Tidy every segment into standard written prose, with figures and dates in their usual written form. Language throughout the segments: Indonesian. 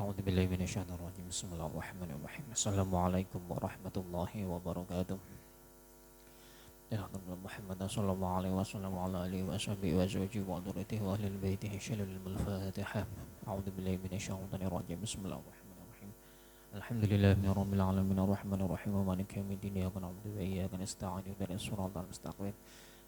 أعوذ بالله من الشيطان الرجيم بسم الله الرحمن الرحيم السلام عليكم ورحمة الله وبركاته محمد صلى الله عليه وسلم وعلى آله وصحبه وزوجه وذريته وأهل بيته شلل الفاتحة أعوذ بالله من الشيطان الرجيم بسم الله الرحمن الرحيم الحمد لله رب العالمين الرحمن الرحيم مالك يوم الدين إياك نعبد وإياك نستعين اهدنا الصراط المستقيم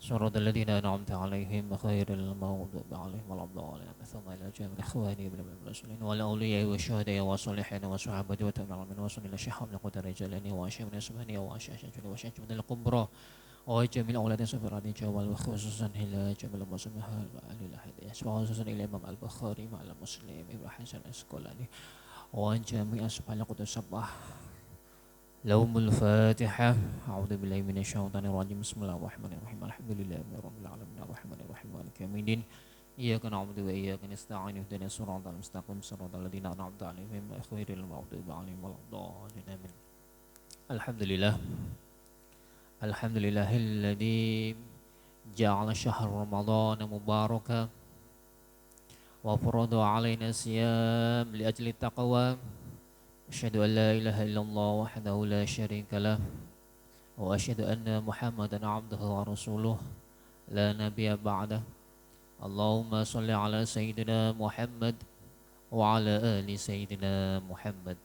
صراط الذين أنعمت عليهم غير المغضوب عليهم ولا الضالين ثم إلى جميع إخواني من المسلمين والأولياء والشهداء والصالحين والصحابة والتابعين وصل إلى الشيخ من قدر رجالين وأشهد من اسمه وأشهد من القبرى وجميع أولاد سفران جوال وخصوصا إلى جميع المسلمين الهداية وخصوصا إلى الإمام البخاري مع المسلم ابن حسن الأسقلاني وجميع أصحاب القدس السبعة لهم الفاتحة أعوذ بالله من الشيطان الرجيم بسم الله الرحمن الرحيم الحمد لله رب العالمين الرحمن الرحيم مالك يوم الدين إياك نعبد وإياك نستعين اهدنا الصراط المستقيم صراط الذين أنعمت عليهم غير المغضوب عليهم ولا الضالين آمين الحمد لله الذي جعل شهر رمضان مباركا وفرض علينا الصيام لأجل التقوى أشهد أن لا إله إلا الله وحده لا شريك له وأشهد أن محمدا عبده ورسوله لا نبي بعده اللهم صل على سيدنا محمد وعلى آل سيدنا محمد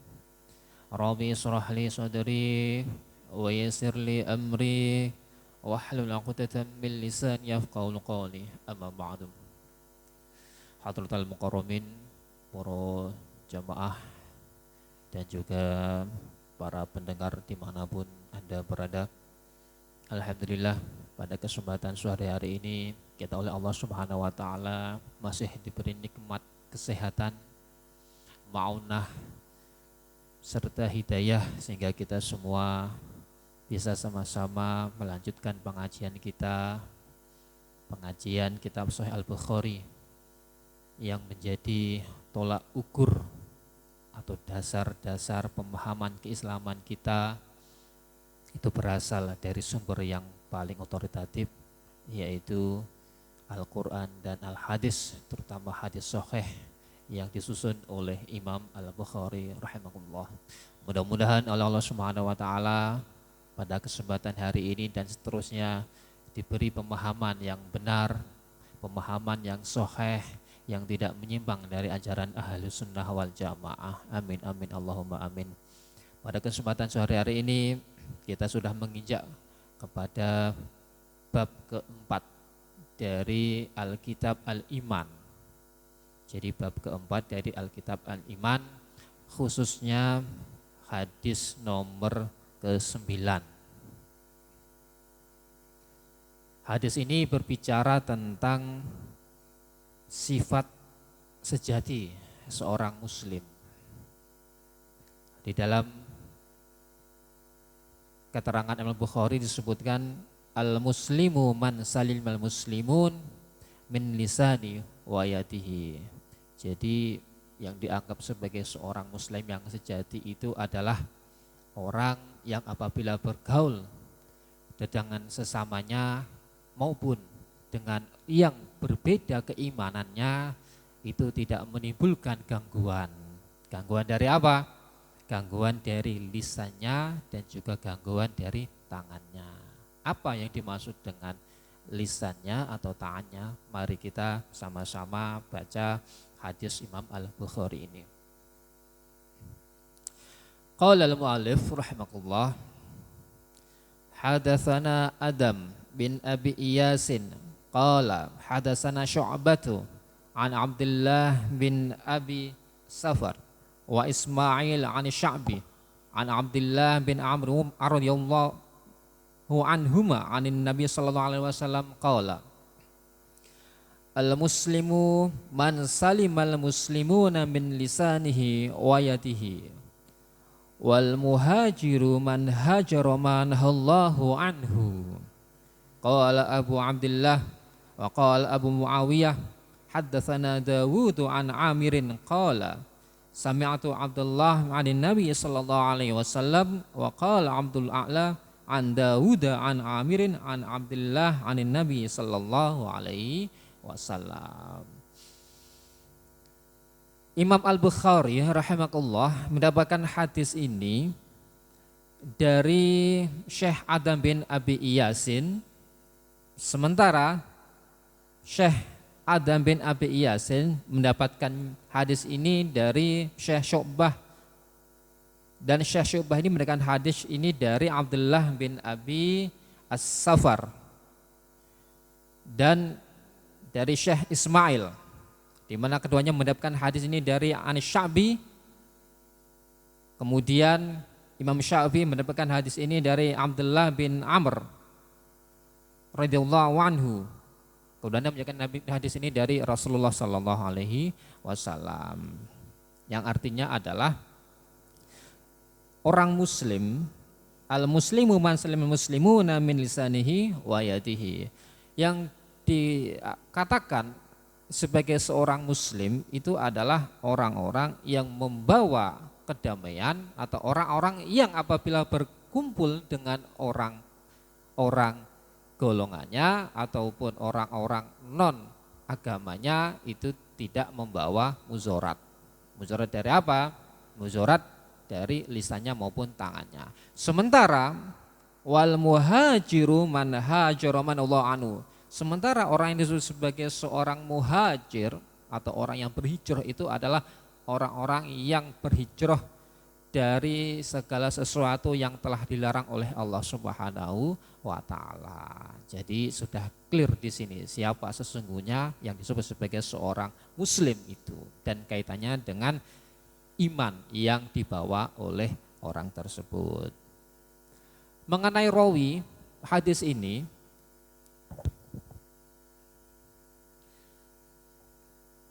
ربي اشرح لي صدري ويسر لي أمري واحلل عقدة من لساني يفقهوا قولي أما بعد Hadratul Mukarramin, para jamaah dan juga para pendengar dimanapun Anda berada. Alhamdulillah pada kesempatan sore hari ini kita oleh Allah Subhanahu wa Ta'ala masih diberi nikmat kesehatan, maunah serta hidayah sehingga kita semua bisa sama-sama melanjutkan pengajian kitab Sahih Al-Bukhari yang menjadi tolak ukur atau dasar-dasar pemahaman keislaman kita itu berasal dari sumber yang paling otoritatif, yaitu Al-Quran dan Al-Hadis, terutama hadis sahih yang disusun oleh Imam Al-Bukhari rahimahullah. Mudah-mudahan Allah Subhanahu wa Ta'ala pada kesempatan hari ini dan seterusnya diberi pemahaman yang benar, pemahaman yang sahih, yang tidak menyimpang dari ajaran Ahlus Sunnah wal Jamaah. Amin amin Allahumma amin. Pada kesempatan sore hari ini kita sudah menginjak kepada bab keempat dari Alkitab Al-Iman. Jadi bab keempat dari Alkitab Al-Iman, khususnya hadis nomor ke-9. Hadis ini berbicara tentang sifat sejati seorang muslim. Di dalam keterangan Al-Bukhari disebutkan al-muslimu man salimal muslimun min lisani wa yadihi. Jadi yang dianggap sebagai seorang muslim yang sejati itu adalah orang yang apabila bergaul dengan sesamanya maupun dengan yang berbeda keimanannya itu tidak menimbulkan gangguan. Gangguan dari apa? Gangguan dari lisannya dan juga gangguan dari tangannya. Apa yang dimaksud dengan lisannya atau tangannya? Mari kita sama-sama baca hadis Imam Al-Bukhari ini. Qala al-mu'allif rahimahullah, hadatsana Adam bin Abi Iyasin qala hadatsana Syu'batu an Abdullah bin Abi Safar wa Ismail an Sya'bi an Abdullah bin Amr radhiyallahu anhuma anin Nabi sallallahu alaihi wasallam qala al-muslimu man salimal muslimuna min lisanihi wa yadihi wal muhajiru man hajara man Allahu anhu. Qala Abu Abdullah wa qala Abu Muawiyah haddatsana Dawud an Amirin qala sami'tu Abdullah 'anin Nabi sallallahu alaihi wasallam wa qala Abdul A'la an Dawud an Amirin an Abdullah 'anin Nabi sallallahu alaihi wasallam. Imam Al-Bukhari rahimahullah mendapatkan hadis ini dari Syekh Adam bin Abi Iyasin, sementara Syekh Adam bin Abi Iyasin mendapatkan hadis ini dari Syekh Syu'bah, dan Syekh Syu'bah ini mendapatkan hadis ini dari Abdullah bin Abi As-Safar dan dari Syekh Ismail, di mana keduanya mendapatkan hadis ini dari Anis Sya'bi. Kemudian Imam Syafi'i mendapatkan hadis ini dari Abdullah bin Amr radhiyallahu anhu. Kemudian mendapatkan hadis ini dari Rasulullah sallallahu alaihi wasallam. Yang artinya adalah orang muslim, al-muslimu man salimul muslimuna min lisanihi wa yadihi. Yang dikatakan sebagai seorang muslim itu adalah orang-orang yang membawa kedamaian, atau orang-orang yang apabila berkumpul dengan orang-orang golongannya ataupun orang-orang non agamanya itu tidak membawa muzorat. Muzorat dari apa? Muzorat dari lisannya maupun tangannya. Sementara wal muhajiru man hajara man Allah anu. Sementara orang yang disebut sebagai seorang muhajir atau orang yang berhijrah itu adalah orang-orang yang berhijrah dari segala sesuatu yang telah dilarang oleh Allah Subhanahu wa taala. Jadi sudah clear di sini siapa sesungguhnya yang disebut sebagai seorang muslim itu, dan kaitannya dengan iman yang dibawa oleh orang tersebut. Mengenai rawi hadis ini,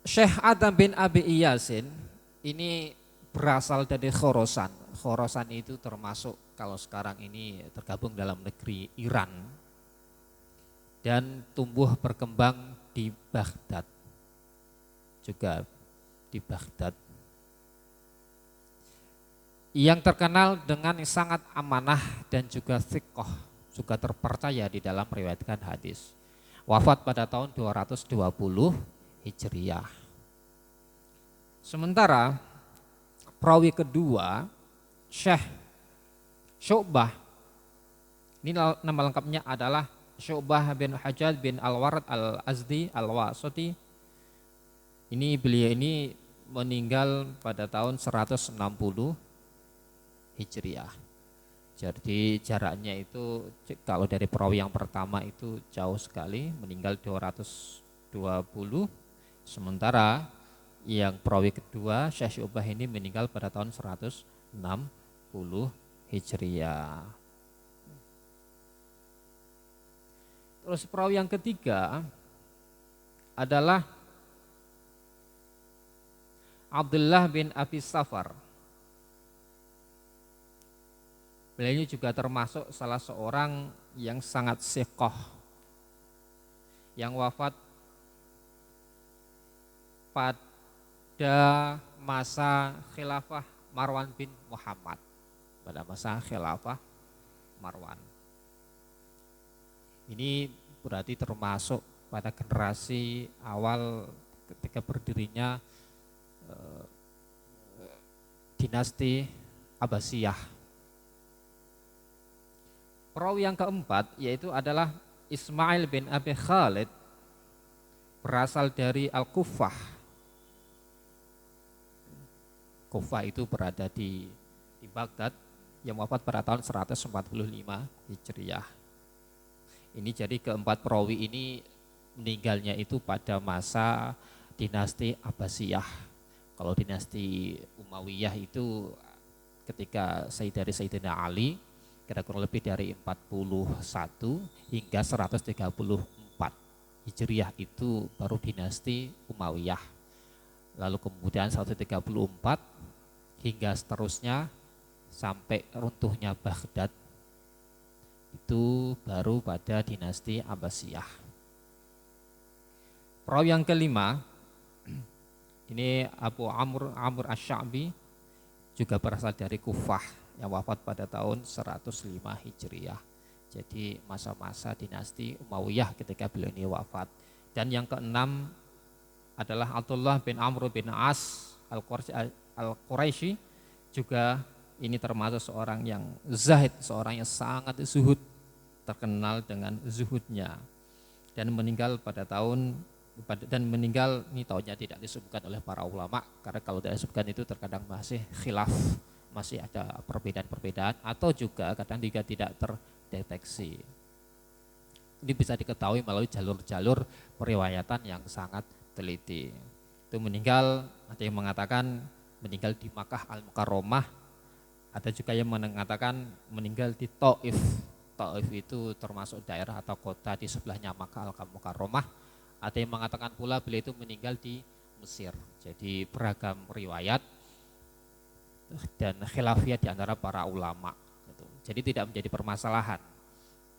Syekh Adam bin Abi Iyasin ini berasal dari Khorasan. Khorasan itu termasuk kalau sekarang ini tergabung dalam negeri Iran dan tumbuh berkembang di Baghdad, juga di Baghdad. Yang terkenal dengan sangat amanah dan juga thiqah, juga terpercaya di dalam meriwayatkan hadis. Wafat pada tahun 220 Hijriyah. Sementara perawi kedua, Syekh Syu'bah, ini nama lengkapnya adalah Syu'bah bin Hajjaj bin Al-Warad Al-Azdi Al-Wasiti. Beliau ini meninggal pada tahun 160 Hijriah. Jadi jaraknya itu kalau dari perawi yang pertama itu jauh sekali, meninggal 220. Sementara yang perawi kedua Syekh Syu'bah ini meninggal pada tahun 160 Hijriah. Terus perawi yang ketiga adalah Abdullah bin Abi Safar. Beliau ini juga termasuk salah seorang yang sangat siqah, yang wafat pada masa khilafah Marwan bin Muhammad. Pada masa khilafah Marwan. Ini berarti termasuk pada generasi awal ketika berdirinya dinasti Abbasiyah. Perawi yang keempat yaitu adalah Ismail bin Abi Khalid, berasal dari Al-Kufah. Kufah itu berada di Baghdad, yang wafat pada tahun 145 Hijriah. Ini jadi keempat perawi ini meninggalnya itu pada masa dinasti Abbasiyah. Kalau dinasti Umayyah itu ketika Sayyidina Ali kira kurang lebih dari 41 hingga 134 Hijriah itu baru dinasti Umayyah. Lalu kemudian 134 hingga seterusnya sampai runtuhnya Baghdad itu baru pada dinasti Abbasiyah. Perawi yang kelima ini Abu Amr Asy-Sya'bi, juga berasal dari Kufah, yang wafat pada tahun 105 Hijriah. Jadi masa-masa dinasti Umayyah ketika beliau ini wafat. Dan yang keenam adalah Abdullah bin Amr bin As, Al-Quraisy juga ini termasuk seorang yang zahid, seorang yang sangat zuhud, terkenal dengan zuhudnya, dan meninggal ini tahunnya tidak disebutkan oleh para ulama, karena kalau tidak disebutkan itu terkadang masih khilaf, masih ada perbedaan-perbedaan, atau juga kadang juga tidak terdeteksi. Ini bisa diketahui melalui jalur-jalur periwayatan yang sangat teliti. Itu meninggal, ada yang mengatakan meninggal di Makkah Al-Mukarramah, ada juga yang mengatakan meninggal di Taif. Taif itu termasuk daerah atau kota di sebelahnya Makkah Al-Mukarramah. Ada yang mengatakan pula beliau itu meninggal di Mesir. Jadi beragam riwayat dan khilafiyah di antara para ulama. Jadi tidak menjadi permasalahan.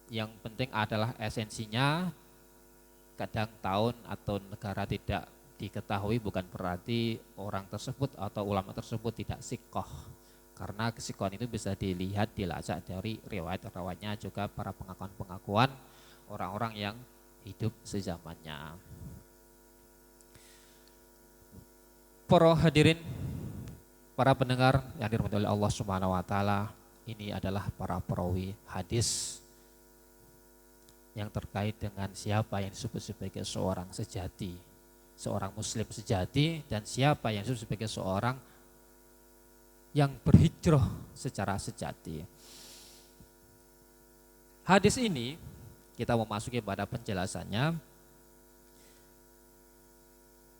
Yang penting adalah esensinya, kadang tahun atau negara tidak diketahui bukan berarti orang tersebut atau ulama tersebut tidak sikoh, karena kesikohan itu bisa dilihat, dilacak dari riwayat-riwayatnya, juga para pengakuan-pengakuan orang-orang yang hidup sezamannya. Para hadirin, para pendengar yang dirahmati oleh Allah Subhanahu wa taala, ini adalah para perawi hadis yang terkait dengan siapa yang disebut sebagai seorang sejati, seorang muslim sejati, dan siapa yang disebut sebagai seorang yang berhijrah secara sejati. Hadis ini kita memasuki pada penjelasannya.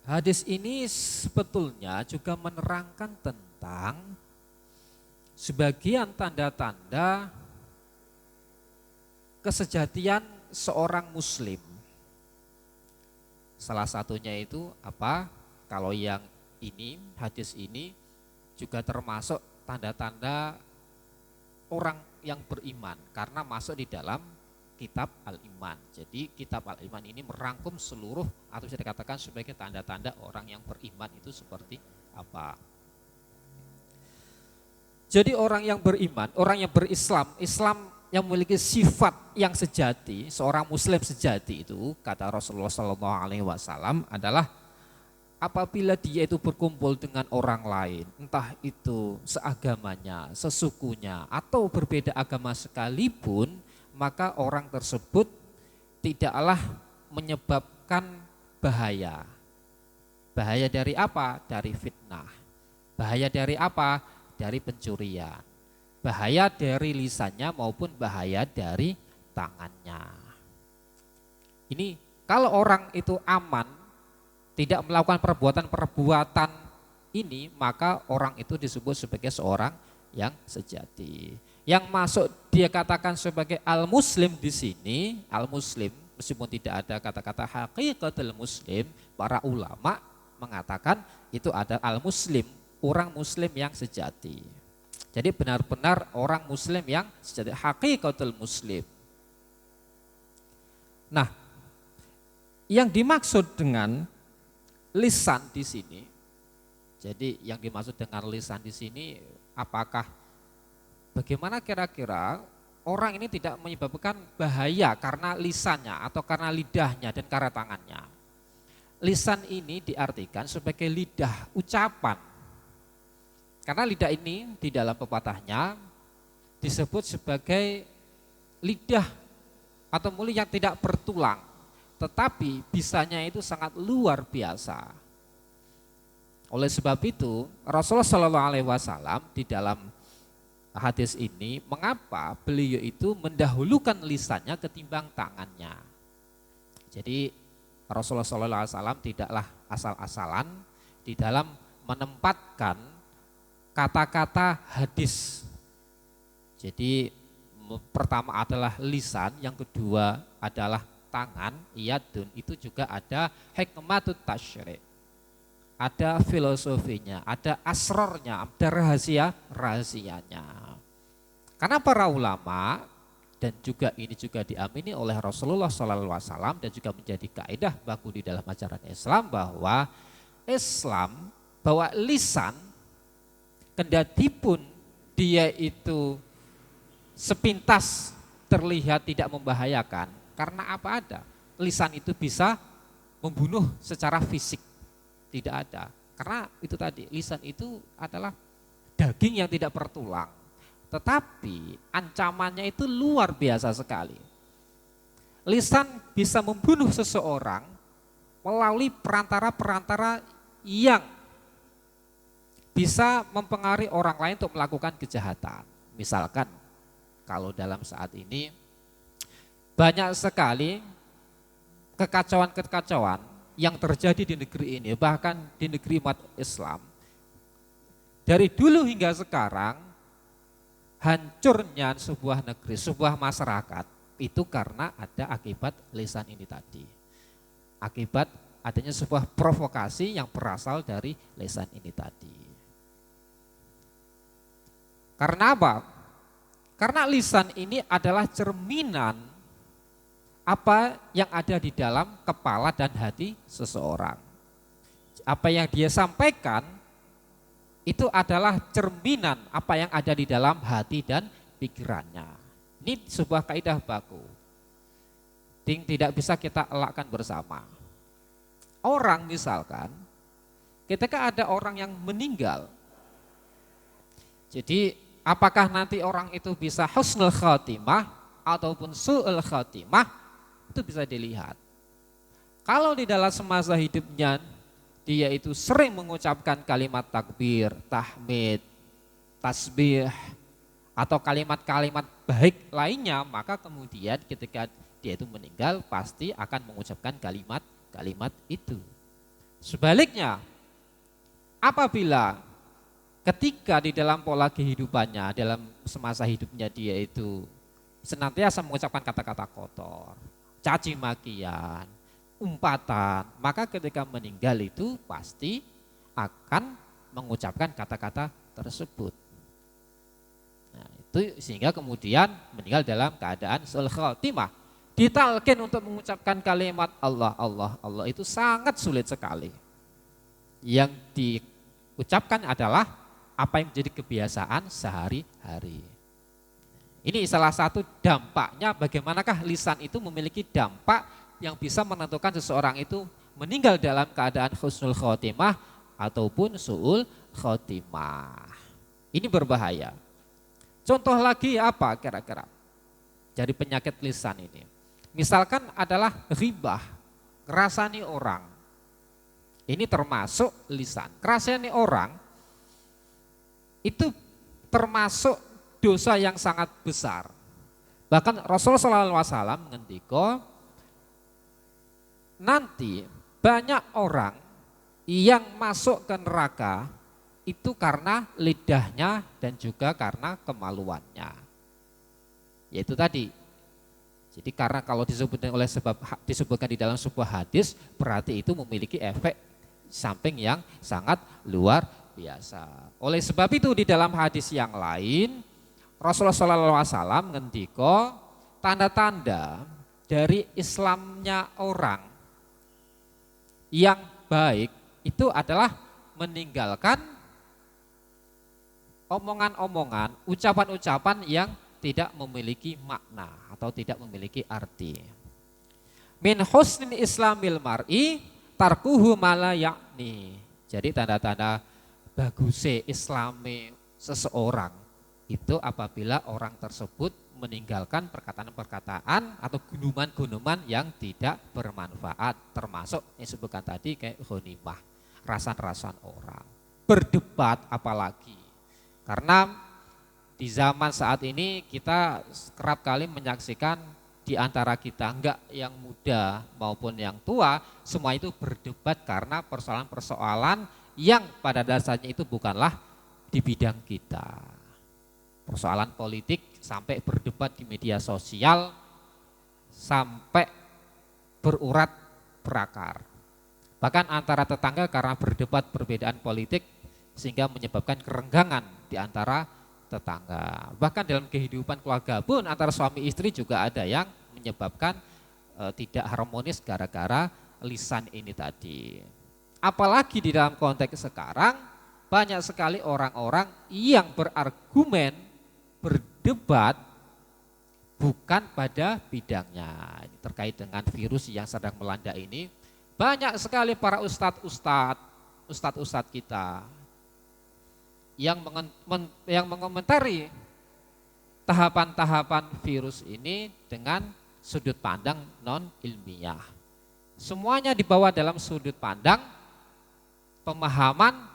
Hadis ini sebetulnya juga menerangkan tentang sebagian tanda-tanda kesejatian seorang muslim. Salah satunya itu apa? Kalau yang ini, hadis ini juga termasuk tanda-tanda orang yang beriman, karena masuk di dalam kitab Al-Iman. Jadi kitab Al-Iman ini merangkum seluruh, atau bisa dikatakan sebagai tanda-tanda orang yang beriman itu seperti apa. Jadi orang yang beriman, orang yang berislam, Islam yang memiliki sifat yang sejati, seorang muslim sejati itu, kata Rasulullah SAW, adalah apabila dia itu berkumpul dengan orang lain, entah itu seagamanya, sesukunya, atau berbeda agama sekalipun, maka orang tersebut tidaklah menyebabkan bahaya. Bahaya dari apa? Dari fitnah. Bahaya dari apa? Dari pencurian. Bahaya dari lisannya maupun bahaya dari tangannya. Ini kalau orang itu aman, tidak melakukan perbuatan-perbuatan ini, maka orang itu disebut sebagai seorang yang sejati. Yang masuk dia katakan sebagai al-muslim di sini, al-muslim meskipun tidak ada kata-kata hakikatul muslim, para ulama mengatakan itu ada al-muslim, orang muslim yang sejati. Jadi benar-benar orang muslim yang sejati, hakikatul muslim. Nah, yang dimaksud dengan lisan di sini, jadi yang dimaksud dengan lisan di sini, apakah bagaimana kira-kira orang ini tidak menyebabkan bahaya karena lisannya atau karena lidahnya dan karena tangannya? Lisan ini diartikan sebagai lidah ucapan. Karena lidah ini di dalam pepatahnya disebut sebagai lidah atau mulut yang tidak bertulang, tetapi bisanya itu sangat luar biasa. Oleh sebab itu Rasulullah SAW di dalam hadis ini, mengapa beliau itu mendahulukan lisannya ketimbang tangannya. Jadi Rasulullah SAW tidaklah asal-asalan di dalam menempatkan kata-kata hadis. Jadi pertama adalah lisan, yang kedua adalah tangan, yadun, itu juga ada hikmatut tasyri', ada filosofinya, ada asrornya, ada rahasianya. Karena para ulama, dan juga ini juga diamini oleh Rasulullah SAW dan juga menjadi kaidah baku di dalam ajaran Islam, bahwa lisan kendatipun dia itu sepintas terlihat tidak membahayakan, karena apa lisan itu bisa membunuh secara fisik, tidak ada. Karena itu tadi, lisan itu adalah daging yang tidak bertulang. Tetapi ancamannya itu luar biasa sekali. Lisan bisa membunuh seseorang melalui perantara-perantara yang bisa mempengaruhi orang lain untuk melakukan kejahatan. Misalkan kalau dalam saat ini banyak sekali kekacauan-kekacauan yang terjadi di negeri ini, bahkan di negeri umat Islam. Dari dulu hingga sekarang, hancurnya sebuah negeri, sebuah masyarakat, itu karena ada akibat lisan ini tadi. Akibat adanya sebuah provokasi yang berasal dari lisan ini tadi. Karena apa? Karena lisan ini adalah cerminan apa yang ada di dalam kepala dan hati seseorang. Apa yang dia sampaikan itu adalah cerminan apa yang ada di dalam hati dan pikirannya. Ini sebuah kaidah baku. Tidak bisa kita elakkan bersama. Orang misalkan, ketika ada orang yang meninggal, jadi apakah nanti orang itu bisa husnul khatimah ataupun su'ul khatimah, itu bisa dilihat. Kalau di dalam semasa hidupnya dia itu sering mengucapkan kalimat takbir, tahmid, tasbih, atau kalimat-kalimat baik lainnya, maka kemudian ketika dia itu meninggal pasti akan mengucapkan kalimat-kalimat itu. Sebaliknya, apabila ketika di dalam pola kehidupannya, dalam semasa hidupnya dia itu senantiasa mengucapkan kata-kata kotor, caci makian, umpatan, maka ketika meninggal itu pasti akan mengucapkan kata-kata tersebut. Nah, itu sehingga kemudian meninggal dalam keadaan su'ul khatimah. Ditalkin untuk mengucapkan kalimat Allah, Allah, Allah itu sangat sulit sekali. Yang diucapkan adalah apa yang menjadi kebiasaan sehari-hari. Ini salah satu dampaknya bagaimanakah lisan itu memiliki dampak yang bisa menentukan seseorang itu meninggal dalam keadaan husnul khotimah ataupun su'ul khotimah. Ini berbahaya. Contoh lagi apa kira-kira dari penyakit lisan ini? Misalkan adalah ghibah, ngerasani orang. Ini termasuk lisan. Ngerasani orang itu termasuk dosa yang sangat besar. Bahkan Rasulullah SAW mengendika, nanti banyak orang yang masuk ke neraka itu karena lidahnya dan juga karena kemaluannya. Yaitu tadi. Jadi karena kalau disebutkan di dalam sebuah hadis, berarti itu memiliki efek samping yang sangat luar biasa. Oleh sebab itu di dalam hadis yang lain, Rasulullah SAW mengendika tanda-tanda dari Islamnya orang yang baik itu adalah meninggalkan omongan-omongan, ucapan-ucapan yang tidak memiliki makna atau tidak memiliki arti. Min husnin islamil mar'i tarkuhu mala yakni. Jadi tanda-tanda bagusnya islami seseorang itu apabila orang tersebut meninggalkan perkataan-perkataan atau gunuman-gunuman yang tidak bermanfaat, termasuk yang disebutkan tadi kayak ghanimah, rasan-rasan orang. Berdebat apalagi. Karena di zaman saat ini kita kerap kali menyaksikan di antara kita, enggak yang muda maupun yang tua, semua itu berdebat karena persoalan-persoalan yang pada dasarnya itu bukanlah di bidang kita. Persoalan politik sampai berdebat di media sosial, sampai berurat berakar. Bahkan antara tetangga karena berdebat perbedaan politik sehingga menyebabkan kerenggangan di antara tetangga. Bahkan dalam kehidupan keluarga pun antara suami istri juga ada yang menyebabkan tidak harmonis gara-gara lisan ini tadi. Apalagi di dalam konteks sekarang banyak sekali orang-orang yang berargumen, berdebat bukan pada bidangnya. Ini terkait dengan virus yang sedang melanda ini, banyak sekali para ustadz-ustadz ustadz-ustadz kita yang mengomentari tahapan-tahapan virus ini dengan sudut pandang non ilmiah. Semuanya dibawa dalam sudut pandang pemahaman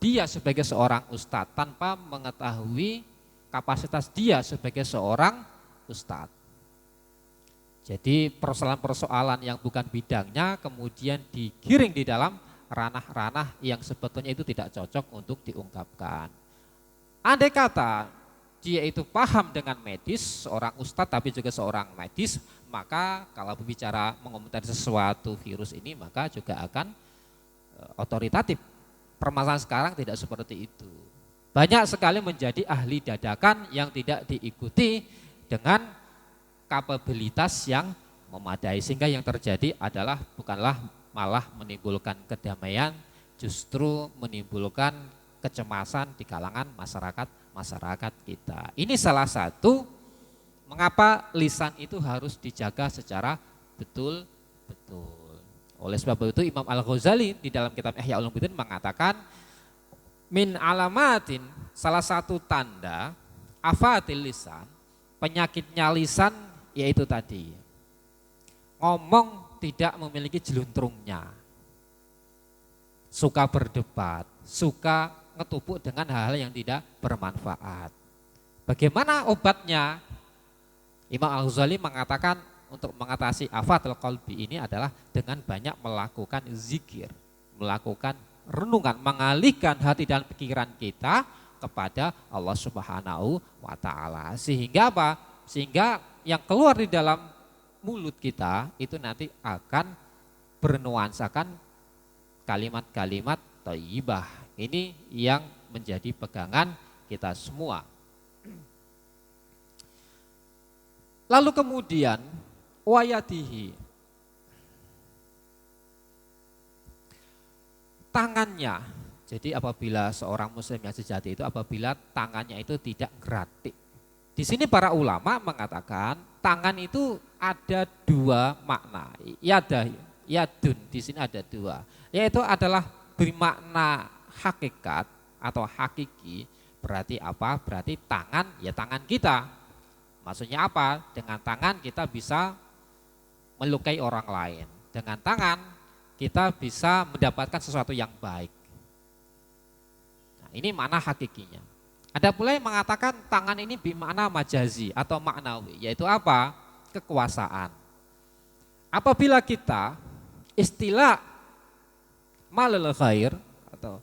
dia sebagai seorang ustadz tanpa mengetahui kapasitas dia sebagai seorang ustadz. Jadi persoalan-persoalan yang bukan bidangnya kemudian digiring di dalam ranah-ranah yang sebetulnya itu tidak cocok untuk diungkapkan. Andai kata dia itu paham dengan medis, seorang ustadz tapi juga seorang medis, maka kalau berbicara mengomentari sesuatu virus ini maka juga akan otoritatif. Permasalahan sekarang tidak seperti itu. Banyak sekali menjadi ahli dadakan yang tidak diikuti dengan kapabilitas yang memadai, sehingga yang terjadi adalah bukanlah malah menimbulkan kedamaian, justru menimbulkan kecemasan di kalangan masyarakat kita. Ini salah satu mengapa lisan itu harus dijaga secara betul-betul. Oleh sebab itu Imam Al-Ghazali di dalam kitab Ihya Ulumuddin mengatakan min alamatin, salah satu tanda afatil lisan, penyakitnya lisan yaitu tadi ngomong tidak memiliki jeluntrungnya, suka berdebat, suka ngetupuk dengan hal-hal yang tidak bermanfaat. Bagaimana obatnya? Imam Al-Ghazali mengatakan untuk mengatasi afatul qalbi ini adalah dengan banyak melakukan zikir, melakukan renungan, mengalihkan hati dan pikiran kita kepada Allah Subhanahu wa taala. Sehingga apa? Sehingga yang keluar di dalam mulut kita itu nanti akan bernuansakan kalimat-kalimat thayyibah. Ini yang menjadi pegangan kita semua. Lalu kemudian wayatihi, tangannya. Jadi apabila seorang muslim yang sejati itu apabila tangannya itu tidak gratik. Di sini para ulama mengatakan tangan itu ada dua makna. Yadun di sini ada dua. Yaitu adalah bermakna hakikat atau hakiki. Berarti apa? Berarti tangan ya tangan kita. Maksudnya apa? Dengan tangan kita bisa melukai orang lain. Dengan tangan kita bisa mendapatkan sesuatu yang baik. Nah, ini makna hakikinya. Ada pula yang mengatakan tangan ini bermakna majazi atau maknawi, yaitu apa? Kekuasaan. Apabila kita istilah malul khair atau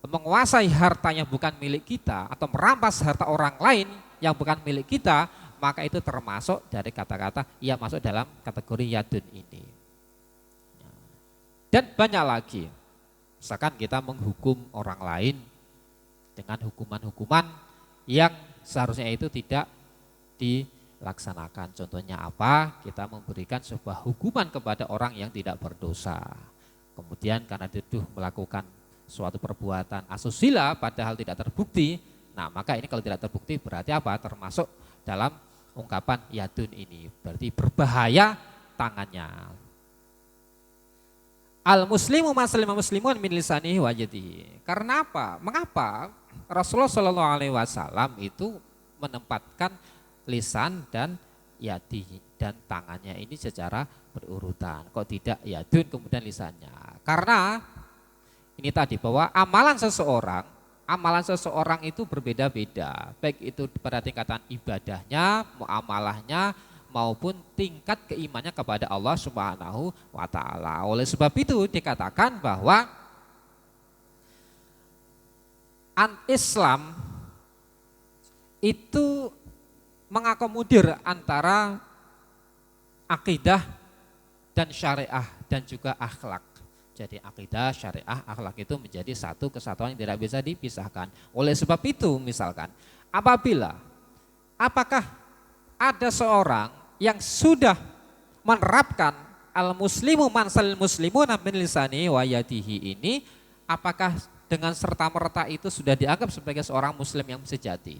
menguasai harta yang bukan milik kita atau merampas harta orang lain yang bukan milik kita, maka itu termasuk dari kata-kata yang masuk dalam kategori yadun ini. Dan banyak lagi, misalkan kita menghukum orang lain dengan hukuman-hukuman yang seharusnya itu tidak dilaksanakan. Contohnya apa? Kita memberikan sebuah hukuman kepada orang yang tidak berdosa. Kemudian karena dituduh melakukan suatu perbuatan asusila padahal tidak terbukti, nah maka ini kalau tidak terbukti berarti apa? Termasuk dalam ungkapan yadun ini, berarti berbahaya tangannya. Al-muslimu maslima muslimun min lisanihi wa yadihi. Karena apa? Mengapa Rasulullah SAW itu menempatkan lisan dan yadihi dan tangannya ini secara berurutan? Kok tidak yadun kemudian lisannya? Karena ini tadi bahwa amalan seseorang itu berbeda-beda, baik itu pada tingkatan ibadahnya, muamalahnya, maupun tingkat keimanannya kepada Allah Subhanahu wa taala. Oleh sebab itu dikatakan bahwa Islam itu mengakomodir antara akidah dan syariah dan juga akhlak. Jadi akidah, syariah, akhlak itu menjadi satu kesatuan yang tidak bisa dipisahkan. Oleh sebab itu misalkan apakah ada seorang yang sudah menerapkan al-muslimu mansalil muslimun min lisani wa yadihi ini, apakah dengan serta-merta itu sudah dianggap sebagai seorang muslim yang sejati?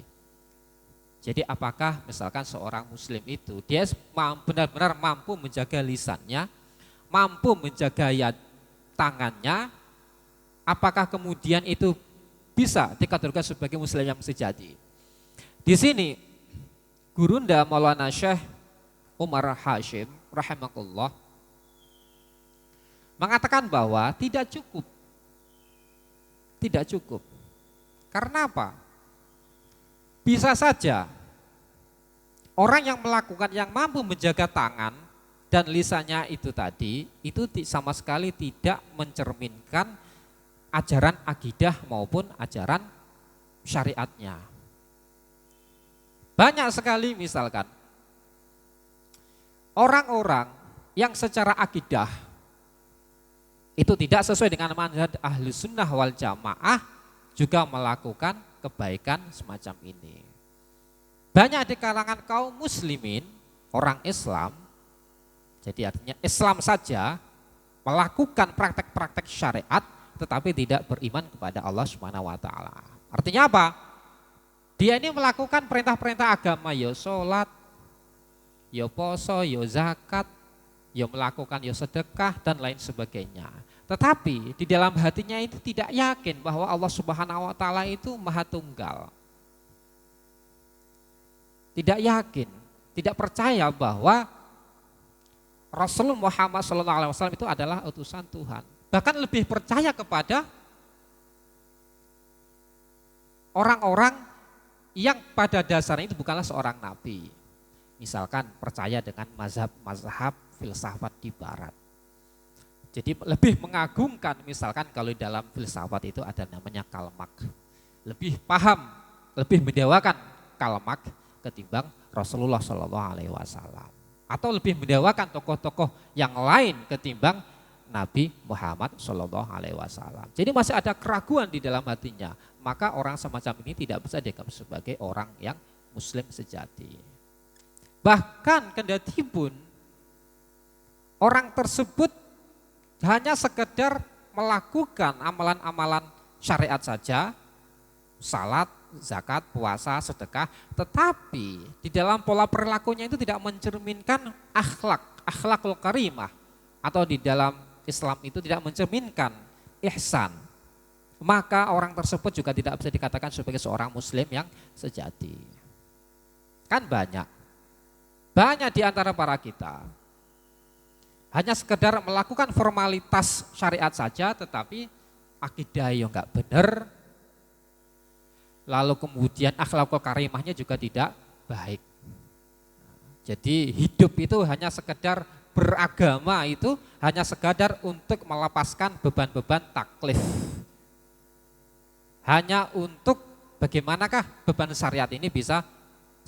Jadi apakah misalkan seorang muslim itu dia benar-benar mampu menjaga lisannya, mampu menjaga tangannya, apakah kemudian itu bisa dikategorikan sebagai muslim yang sejati? Di sini Gurunda Maulana Syekh Umar Hashim rahimahullah mengatakan bahwa tidak cukup. Tidak cukup. Karena apa? Bisa saja orang yang melakukan, yang mampu menjaga tangan dan lisannya itu tadi, itu sama sekali tidak mencerminkan ajaran akidah maupun ajaran syariatnya. Banyak sekali misalkan orang-orang yang secara akidah itu tidak sesuai dengan manhaj Ahlus Sunnah wal Jamaah juga melakukan kebaikan semacam ini. Banyak di kalangan kaum muslimin, orang Islam, jadi artinya Islam saja melakukan praktek-praktek syariat tetapi tidak beriman kepada Allah Subhanahu wa taala. Artinya apa? Dia ini melakukan perintah-perintah agama, ya sholat, ya poso, ya zakat, ya melakukan ya sedekah dan lain sebagainya. Tetapi di dalam hatinya itu tidak yakin bahwa Allah Subhanahu wa taala itu Maha Tunggal. Tidak yakin, tidak percaya bahwa Rasulullah Muhammad SAW itu adalah utusan Tuhan. Bahkan lebih percaya kepada orang-orang yang pada dasarnya itu bukanlah seorang nabi. Misalkan percaya dengan mazhab filsafat di barat. Jadi lebih mengagungkan misalkan kalau di dalam filsafat itu ada namanya Karl Marx. Lebih paham, lebih mendewakan Karl Marx ketimbang Rasulullah SAW. Atau lebih mendewakan tokoh-tokoh yang lain ketimbang Nabi Muhammad SAW. Jadi masih ada keraguan di dalam hatinya. Maka orang semacam ini tidak bisa dianggap sebagai orang yang muslim sejati. Bahkan kendati pun orang tersebut hanya sekedar melakukan amalan-amalan syariat saja, salat, zakat, puasa, sedekah, tetapi di dalam pola perilakunya itu tidak mencerminkan akhlakul karimah, atau di dalam Islam itu tidak mencerminkan ihsan, maka orang tersebut juga tidak bisa dikatakan sebagai seorang muslim yang sejati. Kan banyak di antara para kita hanya sekedar melakukan formalitas syariat saja, tetapi akidah yang enggak benar, lalu kemudian akhlakul karimahnya juga tidak baik. Jadi hidup itu hanya sekedar beragama, itu hanya sekadar untuk melepaskan beban-beban taklif. Hanya untuk bagaimanakah beban syariat ini bisa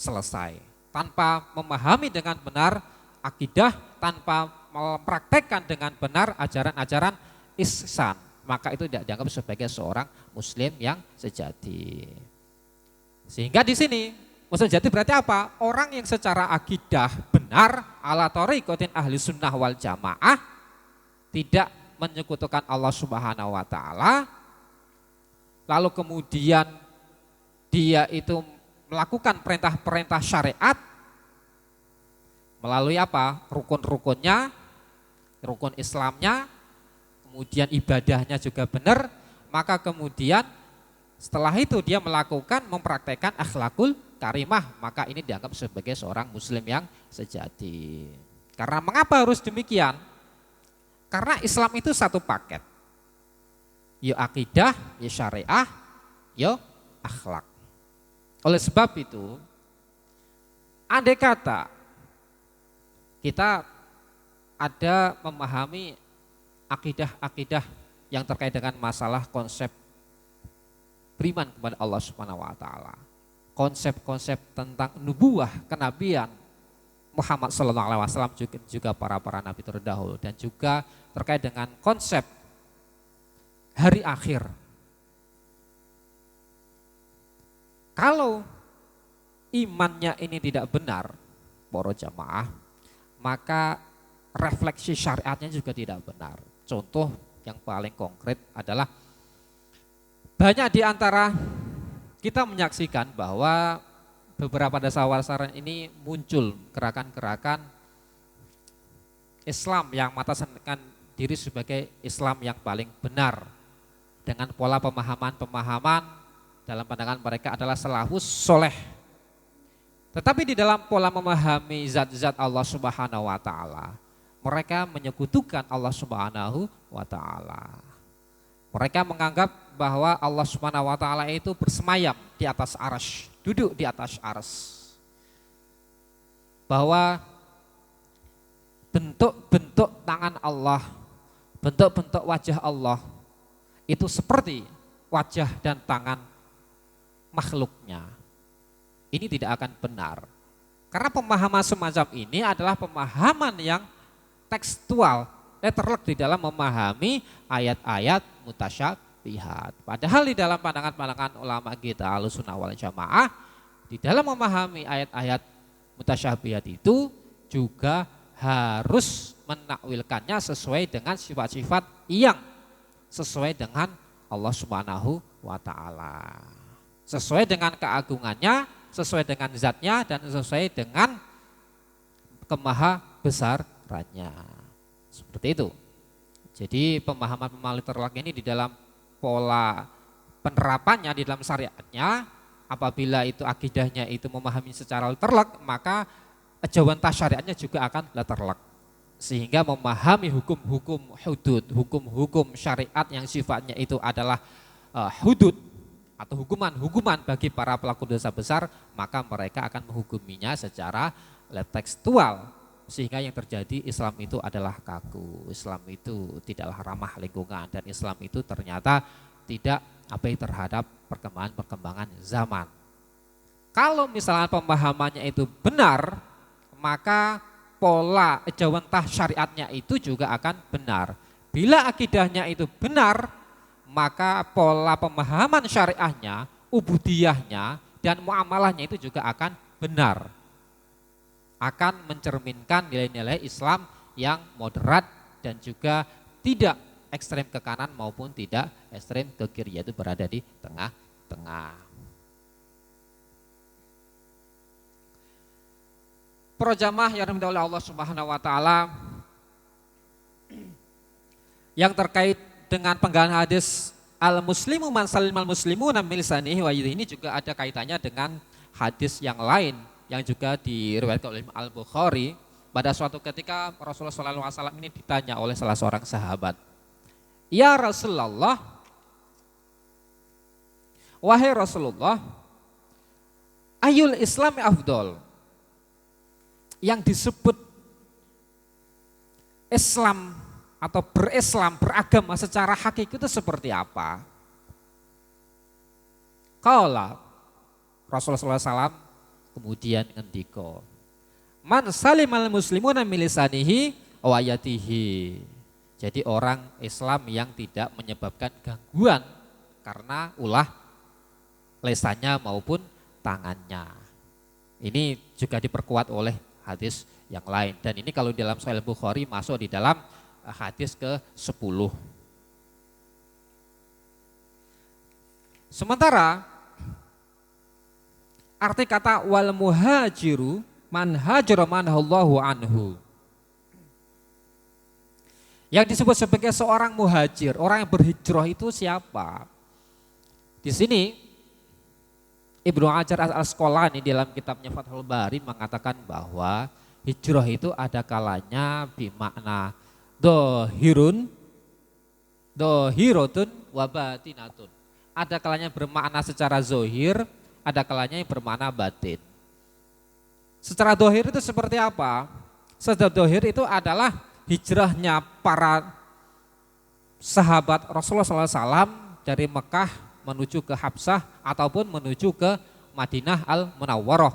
selesai. Tanpa memahami dengan benar akidah, tanpa mempraktekkan dengan benar ajaran-ajaran ihsan, maka itu tidak dianggap sebagai seorang muslim yang sejati. Sehingga di sini muslim sejati berarti apa? Orang yang secara akidah benar ala thariqatin ahli sunnah wal jamaah, tidak menyekutukan Allah Subhanahu wa taala, lalu kemudian dia itu melakukan perintah-perintah syariat melalui apa? Rukun-rukunnya, rukun Islamnya, kemudian ibadahnya juga benar, maka kemudian setelah itu dia melakukan, mempraktekkan akhlakul karimah, maka ini dianggap sebagai seorang muslim yang sejati. Karena mengapa harus demikian? Karena Islam itu satu paket. Ya akidah, ya syariah, ya akhlak. Oleh sebab itu, andai kata kita ada memahami akidah-akidah yang terkait dengan masalah konsep beriman kepada Allah Subhanahu wa taala. Konsep-konsep tentang nubuah, kenabian Muhammad sallallahu alaihi wasallam, juga para nabi terdahulu, dan juga terkait dengan konsep hari akhir. Kalau imannya ini tidak benar, para jamaah, maka refleksi syariatnya juga tidak benar. Contoh yang paling konkret adalah banyak di antara kita menyaksikan bahwa beberapa dasar-dasar ini muncul gerakan-gerakan Islam yang mengatasnamakan diri sebagai Islam yang paling benar. dengan pola pemahaman-pemahaman dalam pandangan mereka adalah salafus soleh. Tetapi di dalam pola memahami zat-zat Allah Subhanahu wa taala, mereka menyekutukan Allah Subhanahu wa taala. Mereka menganggap bahwa Allah Subhanahu wa taala itu bersemayam di atas arsy, duduk di atas arsy. Bahwa bentuk-bentuk tangan Allah, bentuk-bentuk wajah Allah itu seperti wajah dan tangan makhluknya. Ini tidak akan benar. Karena pemahaman semacam ini adalah pemahaman yang tekstual, letterlek di dalam memahami ayat-ayat mutasyabihat. Padahal di dalam pandangan-pandangan ulama kita Ahlussunnah wal Jamaah, di dalam memahami ayat-ayat mutasyabihat itu juga harus menakwilkannya sesuai dengan sifat-sifat yang sesuai dengan Allah Subhanahu wa taala. Sesuai dengan keagungannya, sesuai dengan zatnya, dan sesuai dengan kemaha besarannya. Seperti itu. Jadi pemahaman-pemahaman terlak ini di dalam pola penerapannya, di dalam syariatnya, apabila itu akidahnya itu memahami secara terlak, maka jawantah syariatnya juga akan terlak. Sehingga memahami hukum-hukum hudud, hukum-hukum syariat yang sifatnya itu adalah hudud atau hukuman-hukuman bagi para pelaku dosa besar, maka mereka akan menghukuminya secara tekstual. Sehingga yang terjadi, Islam itu adalah kaku, Islam itu tidaklah ramah lingkungan, dan Islam itu ternyata tidak terhadap perkembangan zaman. Kalau misalnya pemahamannya itu benar, maka pola jawantah syariatnya itu juga akan benar. Bila akidahnya itu benar, maka pola pemahaman syariahnya, ubudiyahnya, dan muamalahnya itu juga akan benar. Akan mencerminkan nilai-nilai Islam yang moderat dan juga tidak ekstrem ke kanan maupun tidak ekstrem ke kiri, yaitu berada di tengah-tengah. Para jamaah yang dirahmati oleh Allah Subhanahu wa taala, yang terkait dengan penggalan hadis al-muslimu man salimal muslimuna min lisanihi wa yadihi, ini juga ada kaitannya dengan hadis yang lain yang juga diriwayatkan oleh Al-Bukhari. Pada suatu ketika Rasulullah SAW ini ditanya oleh salah seorang sahabat, "Ya Rasulullah, wahai Rasulullah, ayul Islami afdol?" Yang disebut Islam atau berislam, beragama secara hakiki itu seperti apa? Qala Rasulullah SAW kemudian ngendiko, man salimal muslimuna min lisanihi wa yadihi. Jadi orang Islam yang tidak menyebabkan gangguan karena ulah lesannya maupun tangannya. Ini juga diperkuat oleh hadis yang lain, dan ini kalau di dalam Sahih Bukhari masuk di dalam hadis ke-10. Sementara arti kata wal muhajiru man hajara manallahu anhu, yang disebut sebagai seorang muhajir, orang yang berhijrah itu siapa? Di sini Ibnu Hajar Al-Asqalani dalam kitabnya Fathul Bari mengatakan bahwa hijrah itu ada kalanya bimakna dohirotun wabatinatun. Ada kalanya bermakna secara zohir, ada kalanya yang bermakna batin. Secara dohir itu seperti apa? Secara dohir itu adalah hijrahnya para sahabat Rasulullah SAW dari Mekah menuju ke Habsah ataupun menuju ke Madinah Al-Munawwarah.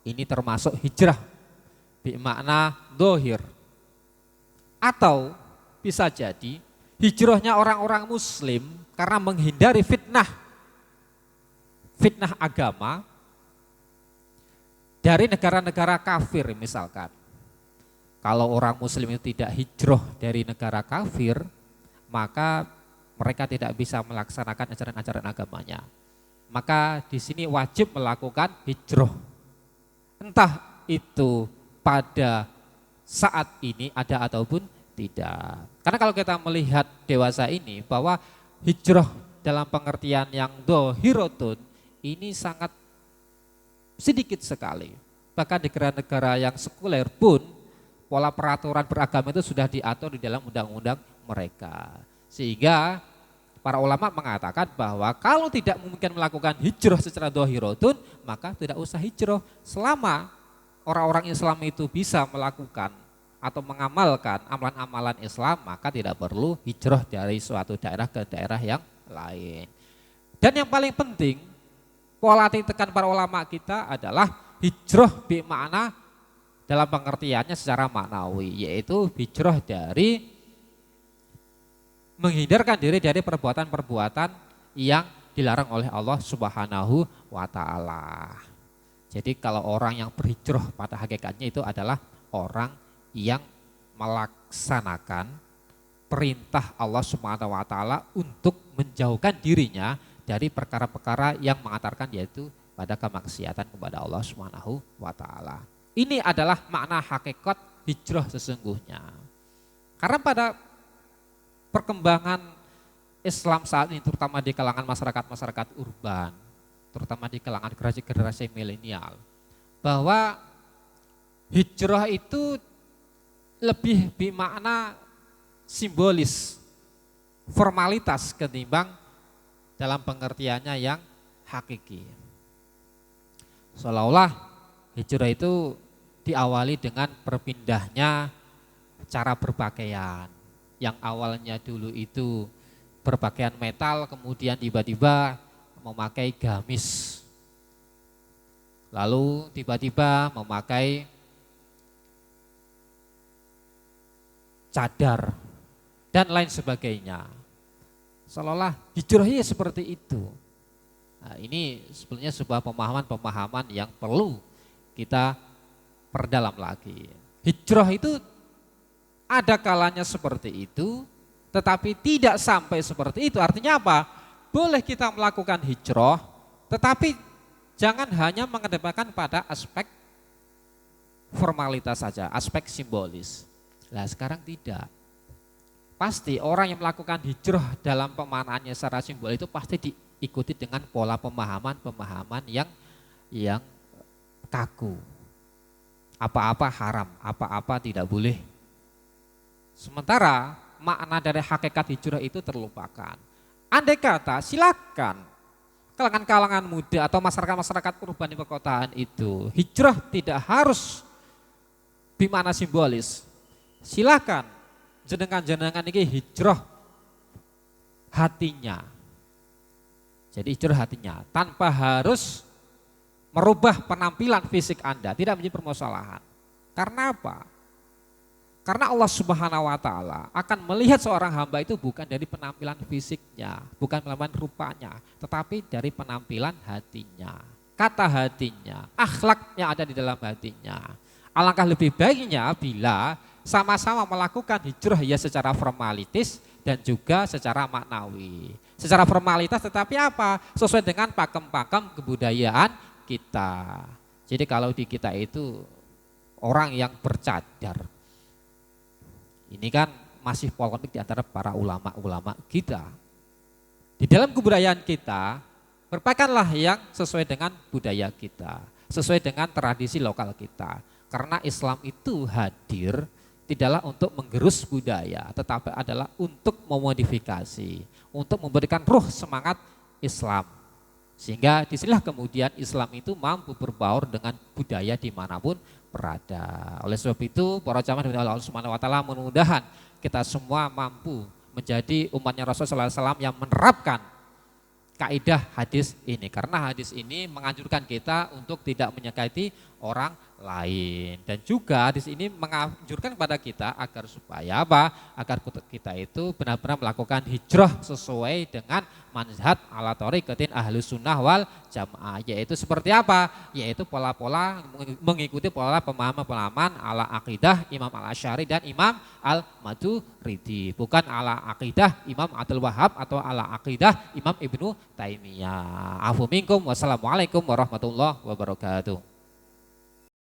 Ini termasuk hijrah bermakna dohir. Atau bisa jadi hijrahnya orang-orang muslim karena menghindari fitnah agama dari negara-negara kafir misalkan. Kalau orang muslim itu tidak hijrah dari negara kafir, maka mereka tidak bisa melaksanakan ajaran-ajaran agamanya. Maka di sini wajib melakukan hijrah. Entah itu pada saat ini ada ataupun tidak. Karena kalau kita melihat dewasa ini bahwa hijrah dalam pengertian yang dhahirotun ini sangat sedikit sekali. Bahkan di negara-negara yang sekuler pun pola peraturan beragama itu sudah diatur di dalam undang-undang mereka. Sehingga para ulama mengatakan bahwa kalau tidak mungkin melakukan hijrah secara dhahirotun, maka tidak usah hijrah. Selama orang-orang Islam itu bisa melakukan atau mengamalkan amalan-amalan Islam, maka tidak perlu hijrah dari suatu daerah ke daerah yang lain. Dan yang paling penting, pola tekan para ulama kita adalah hijrah bermakna dalam pengertiannya secara maknawi, yaitu hijrah dari menghindarkan diri dari perbuatan-perbuatan yang dilarang oleh Allah Subhanahu wa taala. Jadi kalau orang yang berhijrah pada hakikatnya itu adalah orang yang melaksanakan perintah Allah Subhanahu wa taala untuk menjauhkan dirinya dari perkara-perkara yang mengantarkan yaitu pada kemaksiatan kepada Allah Subhanahu wa taala. Ini adalah makna hakikat hijrah sesungguhnya. Karena pada perkembangan Islam saat ini terutama di kalangan masyarakat urban, terutama di kalangan generasi milenial, bahwa hijrah itu lebih bermakna simbolis, formalitas ketimbang dalam pengertiannya yang hakiki. Seolah-olah hijrah itu diawali dengan berpindahnya cara berpakaian. Yang awalnya dulu itu berpakaian metal, kemudian tiba-tiba memakai gamis. Lalu tiba-tiba memakai cadar dan lain sebagainya. Seolah-olah hijrahnya seperti itu. Nah, ini sebenarnya sebuah pemahaman yang perlu kita perdalam lagi. Hijrah itu ada kalanya seperti itu, tetapi tidak sampai seperti itu. Artinya apa? Boleh kita melakukan hijrah, tetapi jangan hanya mengedepankan pada aspek formalitas saja, aspek simbolis. Nah sekarang tidak. Pasti orang yang melakukan hijrah dalam pemaknaannya secara simbol itu pasti diikuti dengan pola pemahaman yang kaku. Apa-apa haram, apa-apa tidak boleh. Sementara makna dari hakikat hijrah itu terlupakan. Andai kata silakan kalangan-kalangan muda atau masyarakat-masyarakat urban di perkotaan itu hijrah tidak harus bermakna simbolis. Silakan jenengan-jenengan ini hijrah hatinya. Jadi hijrah hatinya tanpa harus merubah penampilan fisik Anda, tidak menjadi permasalahan. Karena apa? Karena Allah Subhanahu wa taala akan melihat seorang hamba itu bukan dari penampilan fisiknya, bukan penampilan rupanya, tetapi dari penampilan hatinya, kata hatinya, akhlaknya ada di dalam hatinya. Alangkah lebih baiknya bila sama-sama melakukan hijrah ya secara formalitis dan juga secara maknawi. Secara formalitas tetapi apa? Sesuai dengan pakem-pakem kebudayaan kita. Jadi kalau di kita itu orang yang bercadar, ini kan masih polemik di antara para ulama-ulama kita. Di dalam kebudayaan kita, berpakaianlah yang sesuai dengan budaya kita, sesuai dengan tradisi lokal kita. Karena Islam itu hadir tidaklah untuk menggerus budaya, tetapi adalah untuk memodifikasi, untuk memberikan ruh semangat Islam. Sehingga disinilah kemudian Islam itu mampu berbaur dengan budaya dimanapun berada. Oleh sebab itu para jamaah dari Allah Subhanahu wa taala mudah-mudahan kita semua mampu menjadi umatnya Rasulullah SAW yang menerapkan kaidah hadis ini. Karena hadis ini menganjurkan kita untuk tidak menyakiti orang lain. Dan juga hadis ini menganjurkan kepada kita agar supaya apa? Agar kita itu benar-benar melakukan hijrah sesuai dengan manhaj ala thariqatin ahlus sunnah wal jamaah. Yaitu seperti apa? Yaitu pola-pola mengikuti pola pemahaman ala akidah Imam Al-Asy'ari dan Imam Al-Maturidi. Bukan ala akidah Imam Abdul Wahhab atau ala akidah Imam Ibnu Taimiyah. Afu minkum, wassalamualaikum warahmatullahi wabarakatuh.